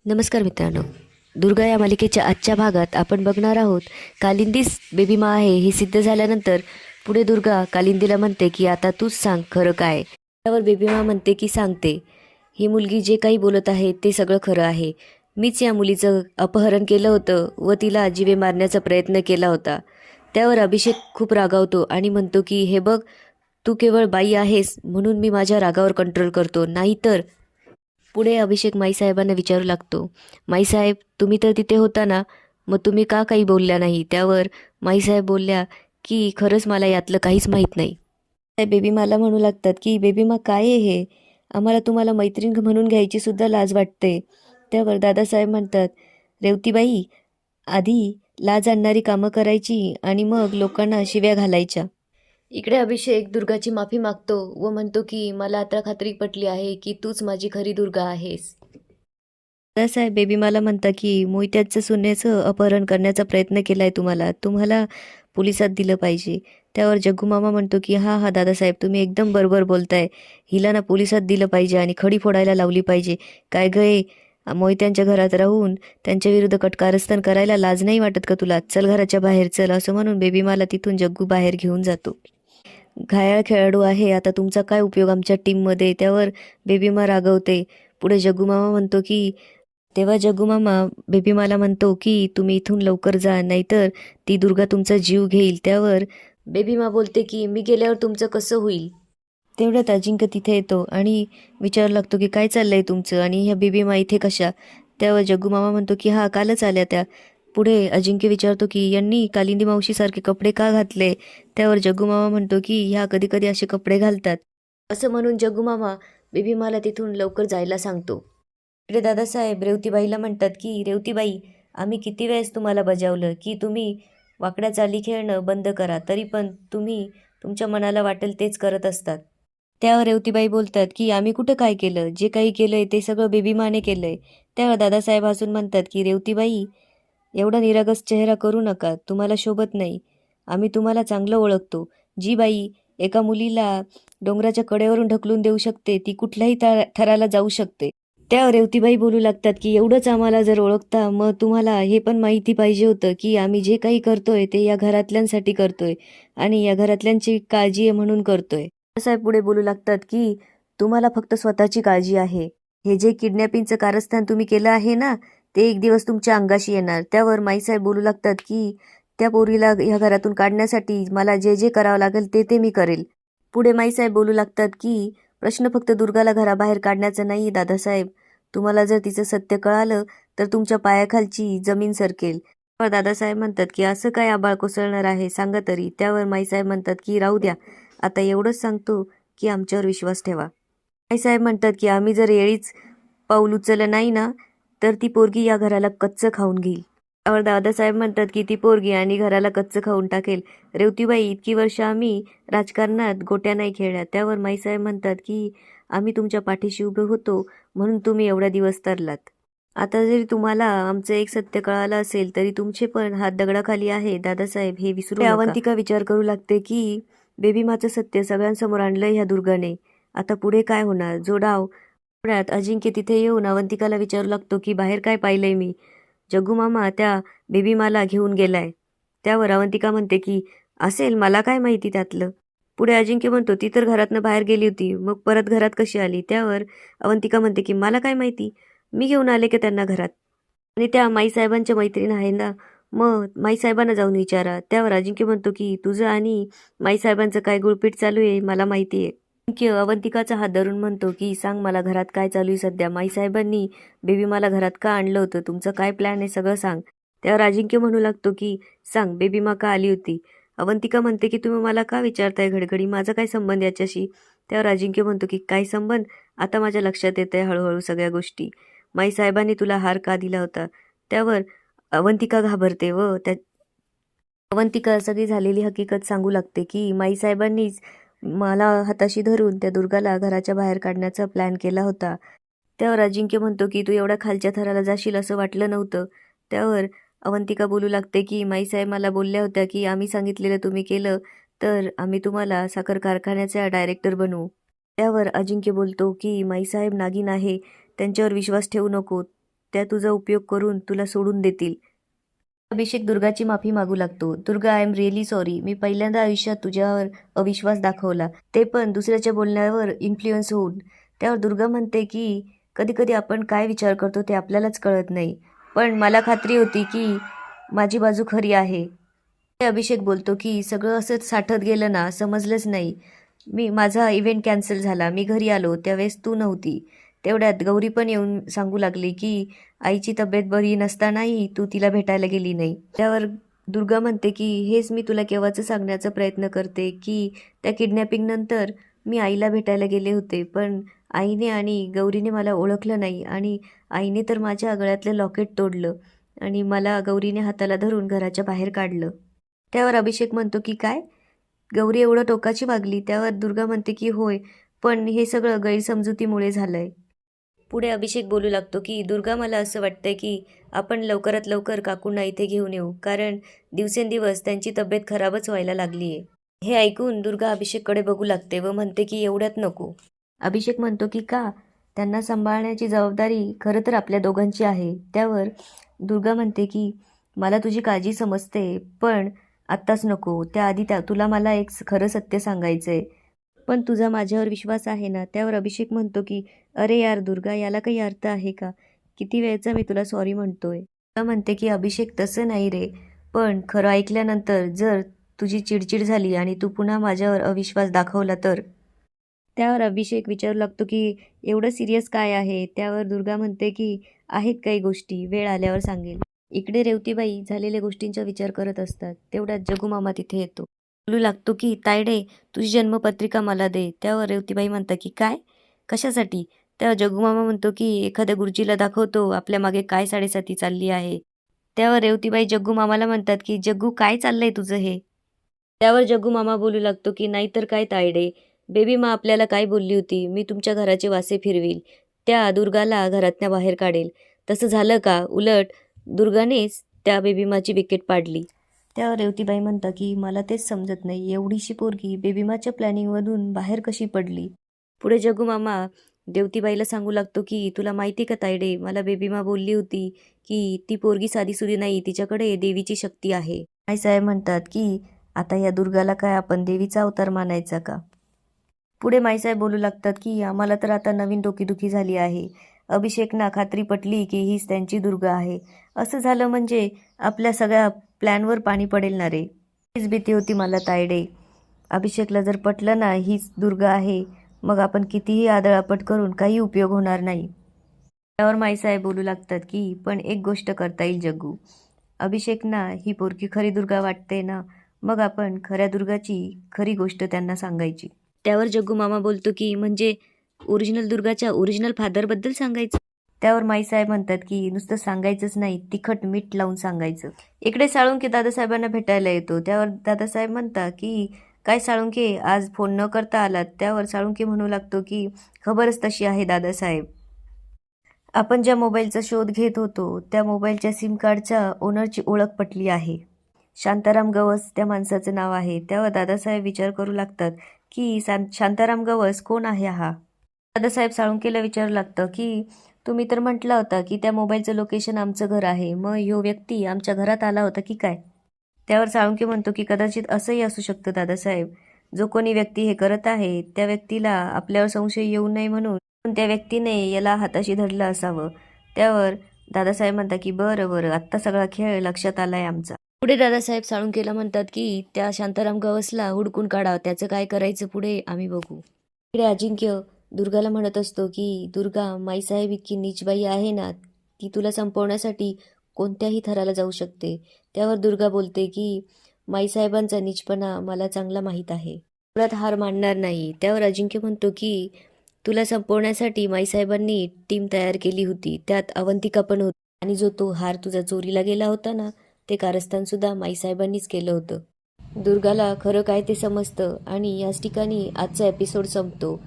नमस्कार मित्रांनो. दुर्गा या मालिकेच्या आजच्या भागात आपण बघणार आहोत कालिंदीच बेबीमा आहे हे सिद्ध झाल्यानंतर पुढे दुर्गा कालिंदीला म्हणते की आता तूच सांग खरं काय. त्यावर बेबीमा म्हणते की सांगते, ही मुलगी जे काही बोलत आहे ते सगळं खरं आहे. मीच या मुलीचं अपहरण केलं होतं व तिला जीवे मारण्याचा प्रयत्न केला होता. त्यावर अभिषेक खूप रागावतो आणि म्हणतो की हे बघ, तू केवळ बाई आहेस म्हणून मी माझ्या रागावर कंट्रोल करतो, नाहीतर. पुढे अभिषेक माईसाहेबांना विचारू लागतो, माईसाहेब तुम्ही तर तिथे होता ना, मग तुम्ही का काही बोलल्या नाही. त्यावर माईसाहेब बोलल्या की खरंच मला यातलं काहीच माहीत नाही. बेबी मला म्हणू लागतात की बेबी मा काय आहे हे, आम्हाला तुम्हाला मैत्रीण म्हणून घ्यायची सुद्धा लाज वाटते. त्यावर दादासाहेब म्हणतात, रेवतीबाई, आधी लाज आणणारी कामं करायची आणि मग लोकांना शिव्या घालायच्या. इकडे अभिषेक दुर्गाची माफी मागतो व म्हणतो की मला आता खात्री पटली आहे की तूच माझी खरी दुर्गा आहेस. दादासाहेब बेबी मला म्हणता की मोहित्याचं सोन्याचं अपहरण करण्याचा प्रयत्न केलाय तुम्हाला तुम्हाला पोलिसात दिलं पाहिजे. त्यावर जग्गू मामा म्हणतो की हा हा दादासाहेब तुम्ही एकदम बरोबर बोलताय, हिला ना पोलिसात दिलं पाहिजे आणि खडी फोडायला लावली पाहिजे. काय गये, मोहित्यांच्या घरात राहून त्यांच्या विरुद्ध कटकारस्थान करायला लाज नाही वाटत का तुला, चल घराच्या बाहेर चल. असं म्हणून बेबी मला तिथून जग्गू बाहेर घेऊन जातो. घायाळ खेळाडू आहे, आता तुमचा काय उपयोग आमच्या टीममध्ये. त्यावर बेबीमा रागवते. पुढे जग्गूमामा म्हणतो की तेव्हा जग्गूमामा बेबीमाला म्हणतो की तुम्ही इथून लवकर जा, नाहीतर ती दुर्गा तुमचा जीव घेईल. त्यावर बेबीमा बोलते की मी गेल्यावर तुमचं कसं होईल. तेवढ्यात अजिंक्य तिथे येतो आणि विचारू लागतो की काय चाललंय तुमचं आणि ह्या बेबीमा इथे कशा. त्यावर जग्गूमामा म्हणतो की हा कालच आल्या त्या. पुढे अजिंक्य विचारतो की यांनी कालिंदी मावशीसारखे कपडे का घातले. त्यावर जग्गूमामा म्हणतो की ह्या कधी कधी असे कपडे घालतात. असं म्हणून जग्गूमामा बेबीमाला तिथून लवकर जायला सांगतो. इकडे दादासाहेब रेवतीबाईला म्हणतात की रेवतीबाई, आम्ही किती वेळेस तुम्हाला बजावलं की तुम्ही वाकड्या चाली खेळणं बंद करा, तरी पण तुम्ही तुमच्या मनाला वाटेल तेच करत असतात. त्यावर रेवतीबाई बोलतात की आम्ही कुठं काय केलं, जे काही केलंय ते सगळं बेबीमाने केलंय. त्यावर दादासाहेब हसून म्हणतात की रेवतीबाई, एवढा निरागस चेहरा करू नका, तुम्हाला शोभत नाही. आम्ही तुम्हाला चांगलं ओळखतो. जी बाई एका मुलीला डोंगराच्या कडेवरून ढकलून देऊ शकते ती कुठल्याही थराला जाऊ शकते. त्यावर रेवतीबाई बोलू लागतात की एवढंच आम्हाला जर ओळखता मग तुम्हाला हे पण माहिती पाहिजे होतं की आम्ही जे काही करतोय ते या घरातल्यांसाठी करतोय आणि या घरातल्यांची काळजी आहे म्हणून करतोय. साहेब पुढे बोलू लागतात की तुम्हाला फक्त स्वतःची काळजी आहे. हे जे किडनॅपिंगचं कारस्थान तुम्ही केलं आहे ना, ते एक दिवस तुमच्या अंगाशी येणार. त्यावर माईसाहेब बोलू लागतात की त्या पोरीला ह्या घरातून काढण्यासाठी मला जे जे करावं लागेल ते ते मी करेल. पुढे माईसाहेब बोलू लागतात की प्रश्न फक्त दुर्गाला घराबाहेर काढण्याचा नाही दादासाहेब, तुम्हाला जर तिचं सत्य कळालं तर तुमच्या पायाखालची जमीन सरकेल. त्यावर दादासाहेब म्हणतात की असं काय आबाळ कोसळणार आहे सांगा तरी. त्यावर माईसाहेब म्हणतात की राहू द्या, आता एवढंच सांगतो की आमच्यावर विश्वास ठेवा. माईसाहेब म्हणतात की आम्ही जर येळीच पाऊल उचललं नाही ना, तर ती पोरगी या घराला कच्चं खाऊन घेईल. त्यावर दादासाहेब म्हणतात की ती पोरगी आणि घराला कच्चं खाऊन टाकेल. रेवतीबाई, इतकी वर्ष आम्ही राजकारणात गोट्या नाही खेळल्या. त्यावर माईसाहेब म्हणतात की आम्ही तुमच्या पाठीशी उभे होतो म्हणून तुम्ही एवढा दिवस तरलात. आता जरी तुम्हाला आमचं एक सत्य कळालं असेल तरी तुमचे पण हात दगडाखाली आहे दादासाहेब, हे विसरू नका. अवंतिका विचार करू लागते की बेबीमाचं सत्य सगळ्यांसमोर आणलंय ह्या दुर्गाने, आता पुढे काय होणार. जो डाव पुण्यात अजिंक्य तिथे येऊन अवंतिकाला विचारू लागतो की बाहेर काय पाहिलंय मी. जग्गूमामा त्या बेबीमाला घेऊन गेलाय. त्यावर अवंतिका म्हणते की असेल, मला काय माहिती त्यातलं. पुढे अजिंक्य म्हणतो ती तर घरातनं बाहेर गेली होती, मग परत घरात कशी आली. त्यावर अवंतिका म्हणते की मला काय माहिती, मी घेऊन आले की त्यांना घरात, आणि त्या माईसाहेबांच्या मैत्रीण आहे ना, मग माईसाहेबांना जाऊन विचारा. त्यावर अजिंक्य म्हणतो की तुझं आणि माईसाहेबांचं काय गुळपीट चालू आहे मला माहिती आहे. अजिंक्य अवंतिकाचा हात धरून म्हणतो की सांग मला घरात काय चालू आहे सध्या, माईसाहेबांनी बेबी मला घरात का आणलं होतं, तुमचं काय प्लॅन आहे सगळं सांग. त्यावर अजिंक्य म्हणू लागतो की सांग बेबी मा का आली होती. अवंतिका म्हणते की तुम्ही मला का विचारताय घडघडी, माझा काय संबंध याच्याशी. त्यावर अजिंक्य म्हणतो की काय संबंध, आता माझ्या लक्षात येत आहे हळूहळू सगळ्या गोष्टी. माईसाहेबांनी तुला हार का दिला होता. त्यावर अवंतिका घाबरते व त्या अवंतिका सगळी झालेली हकीकत सांगू लागते की माईसाहेबांनीच मला हाताशी धरून त्या दुर्गाला घराच्या बाहेर काढण्याचा प्लॅन केला होता. त्यावर अजिंक्य म्हणतो की तू एवढ्या खालच्या थराला जाशील असं वाटलं नव्हतं. त्यावर अवंतिका बोलू लागते की माईसाहेब मला बोलल्या होत्या की आम्ही सांगितलेलं तुम्ही केलं तर आम्ही तुम्हाला साखर कारखान्याचा डायरेक्टर बनवू. त्यावर अजिंक्य बोलतो की माईसाहेब नागिन आहे, त्यांच्यावर विश्वास ठेवू नको. त्या तुझा उपयोग करून तुला सोडून देतील. अभिषेक दुर्गाची माफी मागू लागतो. Durga, I am really sorry. मी पहिल्यांदा आयुष्यात तुझ्यावर अविश्वास दाखवला, ते पण दुसऱ्याच्या बोलण्यावर इन्फ्लुअन्स होऊन. त्यावर दुर्गा म्हणते की कधी कधी आपण काय विचार करतो ते आपल्यालाच कळत नाही, पण मला खात्री होती की माझी बाजू खरी आहे. अभिषेक बोलतो की सगळं असंच साठत गेलं ना, समजलंच नाही. माझा इव्हेंट कॅन्सल झाला, मी घरी आलो त्यावेळेस तू नव्हती. तेवढ्यात गौरी पण येऊन सांगू लागली की आईची तब्येत बरी नसतानाही तू तिला भेटायला गेली नाही. त्यावर दुर्गा म्हणते की हेच मी तुला केव्हाचं सांगण्याचा प्रयत्न करते की त्या किडनॅपिंग नंतर मी आईला भेटायला गेले होते, पण आईने आणि गौरीने मला ओळखलं नाही आणि आईने तर माझ्या गळ्यातलं लॉकेट तोडलं आणि मला गौरीने हाताला धरून घराच्या बाहेर काढलं. त्यावर अभिषेक म्हणतो की काय, गौरी एवढं टोकाची वागली? त्यावर दुर्गा म्हणते की होय, पण हे सगळं गैरसमजुतीमुळे झालंय. पुढे अभिषेक बोलू लागतो की दुर्गा, मला असं वाटतंय की आपण लवकरात लवकर काकूंना इथे घेऊन येऊ, कारण दिवसेंदिवस त्यांची तब्येत खराबच व्हायला लागली आहे. हे ऐकून दुर्गा अभिषेककडे बघू लागते व म्हणते की एवढ्यात नको. अभिषेक म्हणतो की का, त्यांना सांभाळण्याची जबाबदारी खरं तर आपल्या दोघांची आहे. त्यावर दुर्गा म्हणते की मला तुझी काळजी समजते, पण आत्ताच नको. त्याआधी तुला मला एक खरं सत्य सांगायचंय, पण तुझा माझ्यावर विश्वास आहे ना? त्यावर अभिषेक म्हणतो की अरे यार दुर्गा, याला काही अर्थ आहे का? किती वेळचा मी तुला सॉरी म्हणतोय. दुर्गा म्हणते की अभिषेक तसं नाही रे, पण खरं ऐकल्यानंतर जर तुझी चिडचिड झाली आणि तू पुन्हा माझ्यावर अविश्वास दाखवला तर. त्यावर अभिषेक विचारू लागतो की एवढं सिरियस काय आहे? त्यावर दुर्गा म्हणते की आहेत काही गोष्टी, वेळ आल्यावर सांगेल. इकडे रेवतीबाई झालेल्या गोष्टींचा विचार करत असतात. तेवढ्यात जगूमामा तिथे येतो. बोलू लागतो की तायडे, तुझी जन्मपत्रिका मला दे. त्यावर रेवतीबाई म्हणतात की काय, कशासाठी? तेव्हा जगूमामा म्हणतो की एखाद्या गुरुजीला दाखवतो आपल्या मागे काय साडेसाती चालली आहे. त्यावर रेवतीबाई जग्गूमामाला म्हणतात की जग्गू, काय चाललंय तुझं हे? त्यावर जग्गूमामा बोलू लागतो की नाहीतर काय तायडे, बेबी मा आपल्याला काय बोलली होती, मी तुमच्या घराचे वासे फिरवील, त्या दुर्गाला घरातल्या बाहेर काढेल. तसं झालं का? उलट दुर्गानेच त्या बेबीमाची विकेट पाडली. त्यावर रेवतीबाई म्हणतात की मला तेच समजत नाही, एवढीशी पोरगी बेबीमाच्या प्लॅनिंगमधून बाहेर कशी पडली. पुढे जग्गूमामा रेवतीबाईला सांगू लागतो की तुला माहिती का तायडे, मला बेबीमा बोलली होती की ती पोरगी साधीसुधी नाही, तिच्याकडे देवीची शक्ती आहे. आईसाहेब म्हणतात की आता या दुर्गाला काय आपण देवीचा अवतार मानायचा का? पुढे माईसाहेब बोलू लागतात की आम्हाला तर आता नवीन डोकीदुखी झाली आहे. अभिषेकना खात्री पटली की हीच त्यांची दुर्गा आहे. असं झालं म्हणजे आपल्या सगळ्या प्लॅनवर पाणी पडेल ना रे. हीच भीती होती मला तायडे. अभिषेकला जर पटलं ना हीच दुर्गा आहे, मग आपण कितीही आदळापट करून काही उपयोग होणार नाही. त्यावर माईसाहेब बोलू लागतात की पण एक गोष्ट करता येईल जग्गू. अभिषेकना ही पोरगी खरी दुर्गा वाटते ना, मग आपण खऱ्या दुर्गाची खरी गोष्ट त्यांना सांगायची. त्यावर जग्गू मामा बोलतो की म्हणजे ओरिजिनल दुर्गाच्या ओरिजिनल फादरबद्दल सांगायचं. त्यावर माईसाहेब म्हणतात की नुसतं सांगायचंच नाही, तिखट मीठ लावून सांगायचं. इकडे साळुंके दादासाहेबांना भेटायला येतो. त्यावर दादासाहेब म्हणतात की काय साळुंके, आज फोन न करता आलात? त्यावर साळुंके म्हणू लागतो की खबरच तशी आहे दादासाहेब. आपण ज्या मोबाईलचा शोध घेत होतो त्या मोबाईलच्या सिम कार्डच्या ओनरची ओळख पटली आहे. शांताराम गवस त्या माणसाचं नाव आहे. त्यावर दादासाहेब विचार करू लागतात की शांताराम गवस कोण आहे हा? दादासाहेब साळुंकेला विचारू लागतं की तुम्ही तर म्हटला होता की त्या मोबाईलचं लोकेशन आमचं घर आहे, मग ह्यो व्यक्ती आमच्या घरात आला होता की काय? त्यावर साळुंके म्हणतो की कदाचित असंही असू शकतं दादासाहेब. जो कोणी व्यक्ती हे करत आहे त्या व्यक्तीला आपल्यावर संशय येऊ नये म्हणून त्या व्यक्तीने याला हाताशी धरलं असावं. त्यावर दादासाहेब म्हणतात की बरं बरं, आत्ता सगळा खेळ लक्षात आलाय आमचा. पुढे दादासाहेब साळुंकेला म्हणतात की त्या शांताराम गवसला हुडकून काढा, त्याचं काय करायचं पुढे आम्ही बघू. इकडे अजिंक्य दुर्गाला म्हणत असतो की दुर्गा, माईसाहेब इतकी नीचबाई आहे ना, ती तुला संपवण्यासाठी कोणत्याही थराला जाऊ शकते. त्यावर दुर्गा बोलते की माईसाहेबांचा नीचपणा मला चांगला माहीत आहे, पुरात हार मानणार नाही. त्यावर अजिंक्य म्हणतो की तुला संपवण्यासाठी माईसाहेबांनी टीम तयार केली होती, त्यात अवंतिका पण होती, आणि जो तो हार तुझा चोरीला गेला होता ना, ते कारस्थान सुद्धा माईसाहेबांनीच केलं होतं. दुर्गाला खरं काय ते समजतं आणि याच ठिकाणी आजचा एपिसोड संपतो.